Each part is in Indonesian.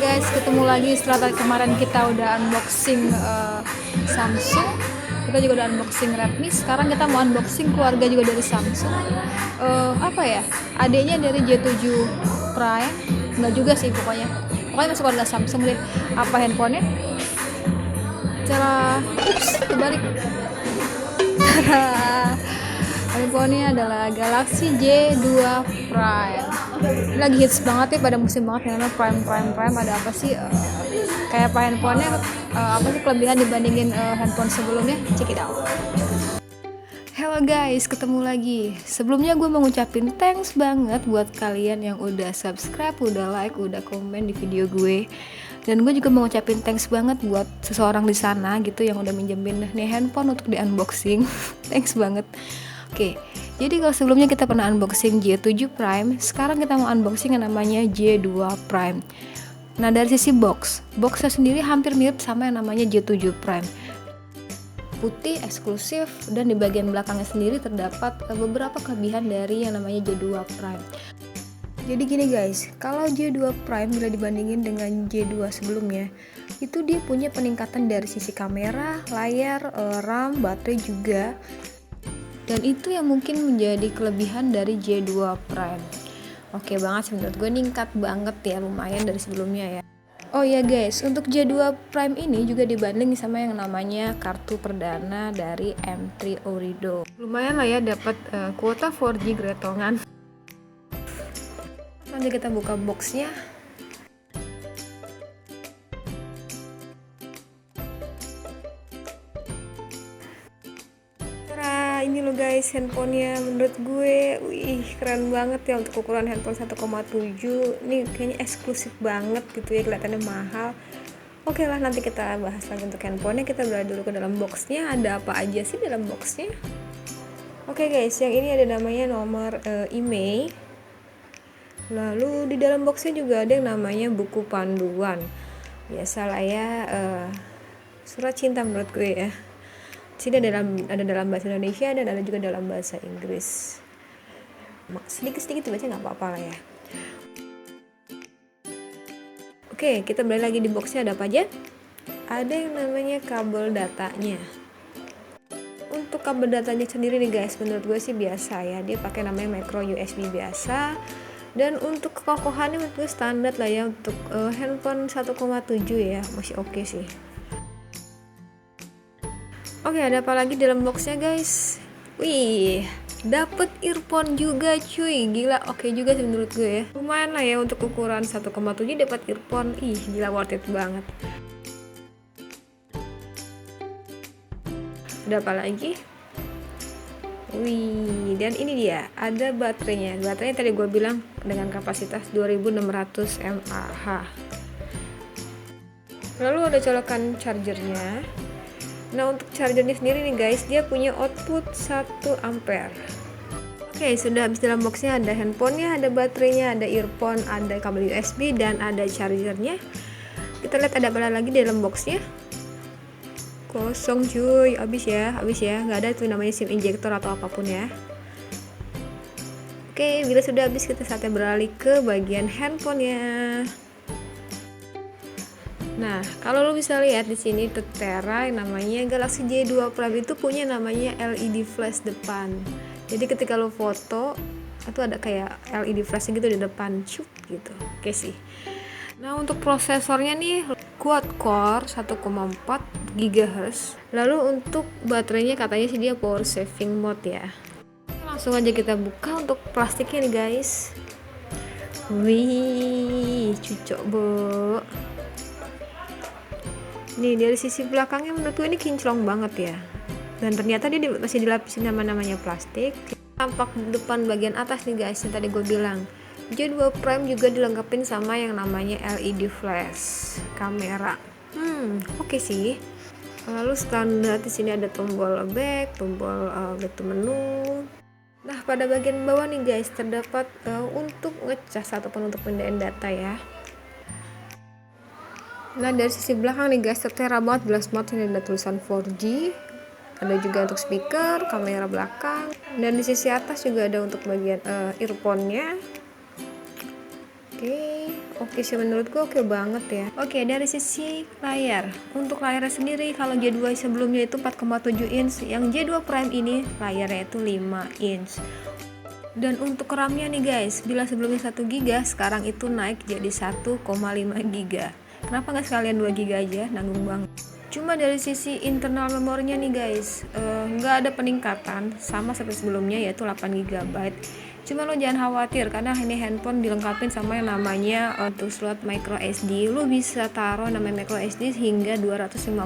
guys, ketemu lagi setelah kemarin kita udah unboxing Samsung, kita juga udah unboxing Redmi. Sekarang kita mau unboxing keluarga juga dari Samsung. Apa ya? Adanya dari J7 Prime, enggak juga sih pokoknya masuk keluarga Samsung deh. Apa handphonenya? Kebalik. Handphonenya adalah Galaxy J2 Prime. Ini lagi hits banget ya, pada musim banget yang namanya Prime. Ada apa sih? Kayak apa handphonenya? Apa sih kelebihan dibandingin handphone sebelumnya? Check it out. Hello guys, ketemu lagi. Sebelumnya gue mau ngucapin thanks banget buat kalian yang udah subscribe, udah like, udah komen di video gue. Dan gue juga mau ngucapin thanks banget buat seseorang di sana gitu yang udah minjemin nih handphone untuk di unboxing. Thanks banget. Oke, jadi kalau sebelumnya kita pernah unboxing J7 Prime, sekarang kita mau unboxing yang namanya J2 Prime. Nah, dari sisi boxnya sendiri hampir mirip sama yang namanya J7 Prime. Putih, eksklusif, dan di bagian belakangnya sendiri terdapat beberapa kelebihan dari yang namanya J2 Prime. Jadi gini guys, kalau J2 Prime bila dibandingin dengan J2 sebelumnya, itu dia punya peningkatan dari sisi kamera, layar, RAM, baterai juga. Dan itu yang mungkin menjadi kelebihan dari J2 Prime. Oke banget sih menurut gue, ningkat banget ya, lumayan dari sebelumnya ya. Oh ya guys, untuk J2 Prime ini juga dibanding sama yang namanya kartu perdana dari M3 Orido. Lumayan lah ya, dapat kuota 4G gretongan. Nanti kita buka boxnya. Ini loh guys handphonenya, menurut gue wih keren banget ya untuk ukuran handphone 1,7. Ini kayaknya eksklusif banget gitu ya, kelihatannya mahal. Oke lah, nanti kita bahas lagi untuk handphonenya. Kita beralih dulu ke dalam boxnya, ada apa aja sih dalam boxnya. Oke guys, yang ini ada namanya nomor IMEI. Lalu di dalam boxnya juga ada yang namanya buku panduan. Biasalah ya, surat cinta menurut gue ya. Sini ada dalam bahasa Indonesia dan ada juga dalam bahasa Inggris. Sedikit baca nggak apa-apa lah ya. Oke, kita balik lagi di boxnya, ada apa aja? Ada yang namanya kabel datanya. Untuk kabel datanya sendiri nih guys, menurut gue sih biasa ya. Dia pakai namanya micro USB biasa. Dan untuk kekokohannya menurut gue standar lah ya, untuk handphone 1,7 ya, masih oke sih. Oke, ada apa lagi dalam boxnya guys? Wih, dapet earphone juga cuy, gila oke juga sih menurut gue ya. Lumayan lah ya untuk ukuran 1,7 dapat earphone, gila worth it banget. Ada apa lagi? Wih, dan ini dia, ada baterainya. Baterainya tadi gue bilang dengan kapasitas 2600 mAh. Lalu ada colokan chargernya. Nah, untuk chargernya sendiri nih guys, dia punya output 1 ampere. Oke, sudah habis dalam boxnya, ada handphonenya, ada baterainya, ada earphone, ada kabel USB, dan ada chargernya. Kita lihat ada apa lagi di dalam boxnya. Kosong cuy, habis ya, nggak ada tuh namanya SIM injector atau apapun ya. Oke, bila sudah habis kita saatnya beralih ke bagian handphonenya. Nah, kalau lo bisa lihat di sini Tetera yang namanya Galaxy J2 Prime itu punya namanya LED flash depan. Jadi ketika lo foto itu ada kayak LED flash gitu di depan, cup gitu. Oke sih. Nah, untuk prosesornya nih quad core 1,4 GHz. Lalu untuk baterainya katanya sih dia power saving mode ya. Langsung aja kita buka untuk plastiknya nih guys. Wih, cucok bo. Nih dari sisi belakangnya menurut gue ini kinclong banget ya. Dan ternyata dia masih dilapisin namanya plastik. Tampak depan bagian atas nih guys yang tadi gue bilang. J2 Prime juga dilengkapin sama yang namanya LED flash kamera. Oke sih. Lalu standar di sini ada tombol back, tombol back to menu. Nah, pada bagian bawah nih guys terdapat untuk ngecas ataupun untuk pindahin data ya. Nah, dari sisi belakang nih guys tertera banget, jelas banget ini ada tulisan 4G. Ada juga untuk speaker, kamera belakang, dan di sisi atas juga ada untuk bagian earphone-nya. oke sih, menurut gue oke banget ya. Oke, dari sisi layar, untuk layarnya sendiri kalau J2 sebelumnya itu 4,7 inch, yang J2 Prime ini layarnya itu 5 inch. Dan untuk RAM-nya nih guys, bila sebelumnya 1 GB, sekarang itu naik jadi 1,5 GB. Kenapa nggak sekalian 2 GB aja, nanggung banget. Cuma dari sisi internal memorinya nih guys, nggak ada peningkatan, sama seperti sebelumnya yaitu 8 GB. Cuma lo jangan khawatir karena ini handphone dilengkapi sama yang namanya untuk slot micro SD. Lo bisa taruh namanya micro SD hingga 256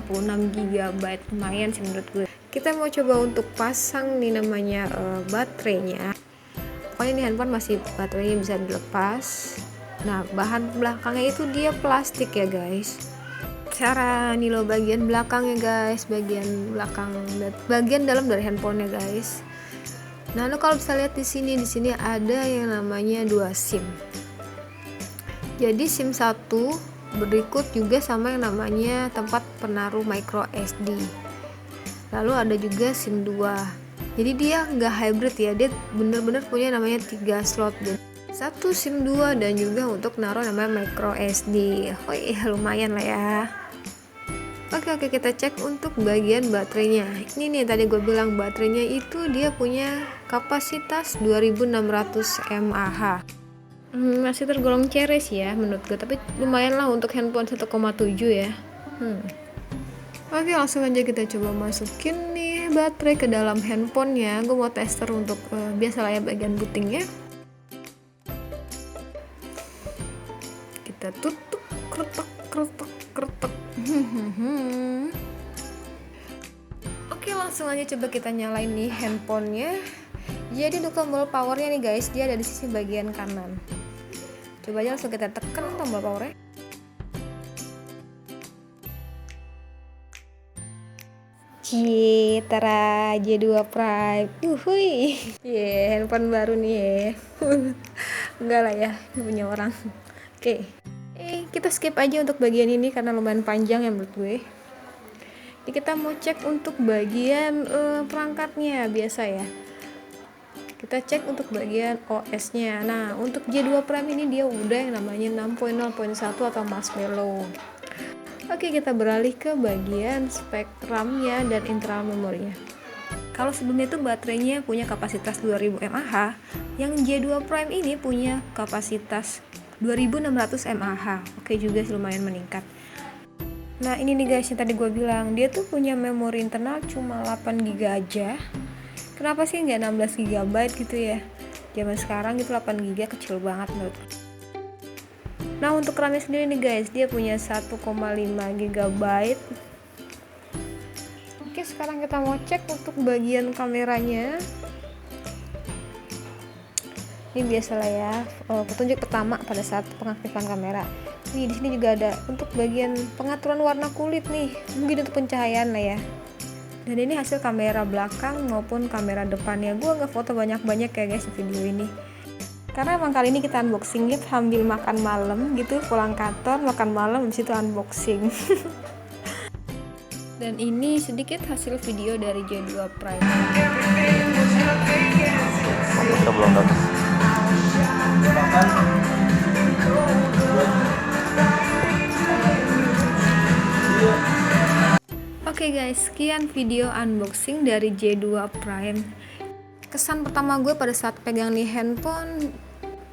GB, lumayan sih menurut gue. Kita mau coba untuk pasang nih namanya baterainya. Pokoknya ini handphone masih baterainya bisa dilepas. Nah, bahan belakangnya itu dia plastik ya guys. Cara nih lo bagian belakangnya guys, bagian belakang, bagian dalam dari handphonenya guys. Nah, lo kalau bisa lihat di sini ada yang namanya 2 SIM. Jadi SIM 1 berikut juga sama yang namanya tempat penaruh micro SD. Lalu ada juga SIM 2. Jadi dia nggak hybrid ya, dia bener-bener punya namanya 3 slot. Satu SIM 2 dan juga untuk naruh namanya micro SD. Oh iya, lumayan lah ya. Oke, kita cek untuk bagian baterainya. Ini nih tadi gue bilang baterainya itu dia punya kapasitas 2600 mAh. Masih tergolong ceres ya menurut gue, tapi lumayan lah untuk handphone 1,7 ya. Oke, langsung aja kita coba masukin nih baterai ke dalam handphonenya. Gue mau tester untuk biasalah ya bagian bootingnya. Kita tutup, kretek. Oke, langsung aja coba kita nyalain nih handphonenya. Jadi untuk tombol powernya nih guys, dia ada di sisi bagian kanan. Coba aja langsung kita tekan tombol powernya. Citra J2 Prime. Handphone baru nih ya. Enggak lah ya, punya orang. Oke. Kita skip aja untuk bagian ini karena lumayan panjang ya menurut gue. Jadi kita mau cek untuk bagian perangkatnya biasa ya. Kita cek untuk bagian OS-nya. Nah, untuk J2 Prime ini dia udah yang namanya 6.0.1 atau Marshmallow. Oke, kita beralih ke bagian spek RAM-nya dan internal memorinya. Kalau sebelumnya itu baterainya punya kapasitas 2000 mAh, yang J2 Prime ini punya kapasitas 2600 mAh. Oke juga sih, lumayan meningkat. Nah, ini nih guys yang tadi gue bilang, dia tuh punya memori internal cuma 8 GB aja. Kenapa sih nggak 16 GB gitu ya? Zaman sekarang itu 8 GB kecil banget menurut. Nah, untuk RAM-nya sendiri nih guys, dia punya 1,5 GB. Oke, sekarang kita mau cek untuk bagian kameranya. Ini biasalah ya, petunjuk pertama pada saat pengaktifan kamera. Nih, di sini juga ada untuk bagian pengaturan warna kulit nih, mungkin untuk pencahayaan lah ya. Dan ini hasil kamera belakang maupun kamera depannya. Gue nggak foto banyak-banyak ya guys di video ini, karena emang kali ini kita unboxing sambil makan malam gitu, pulang kantor makan malam habis itu unboxing. Dan ini sedikit hasil video dari J2 Prime. Sebelum datang. Oke guys, sekian video unboxing dari J2 Prime. Kesan pertama gue pada saat pegang nih handphone,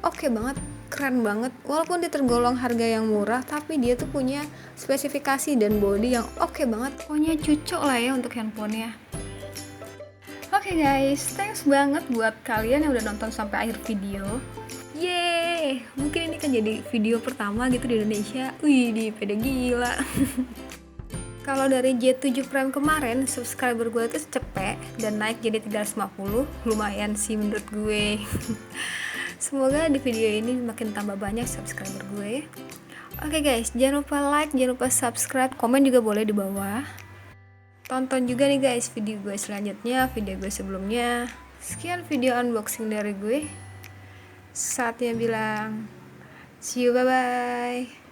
oke banget, keren banget. Walaupun dia tergolong harga yang murah, tapi dia tuh punya spesifikasi dan body yang oke banget. Pokoknya cocok lah ya untuk handphonenya. Oke guys, thanks banget buat kalian yang udah nonton sampai akhir video. Yeay, mungkin ini kan jadi video pertama gitu di Indonesia. Wih, pede gila. Kalau dari J7 Prime kemarin, subscriber gue tuh cepet dan naik jadi 350, lumayan sih menurut gue. Semoga di video ini makin tambah banyak subscriber gue. Oke guys, jangan lupa like, jangan lupa subscribe, komen juga boleh di bawah. Tonton juga nih guys video gue selanjutnya, video gue sebelumnya. Sekian video unboxing dari gue. Saatnya bilang see you, bye bye.